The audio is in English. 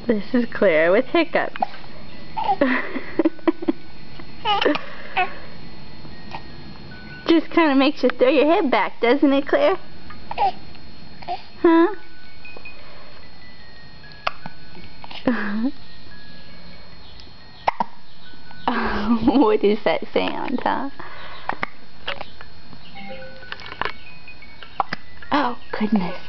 This is Clara with hiccups. Just kind of makes you throw your head back, doesn't it, Claire? Huh? What is that sound, huh? Oh, goodness.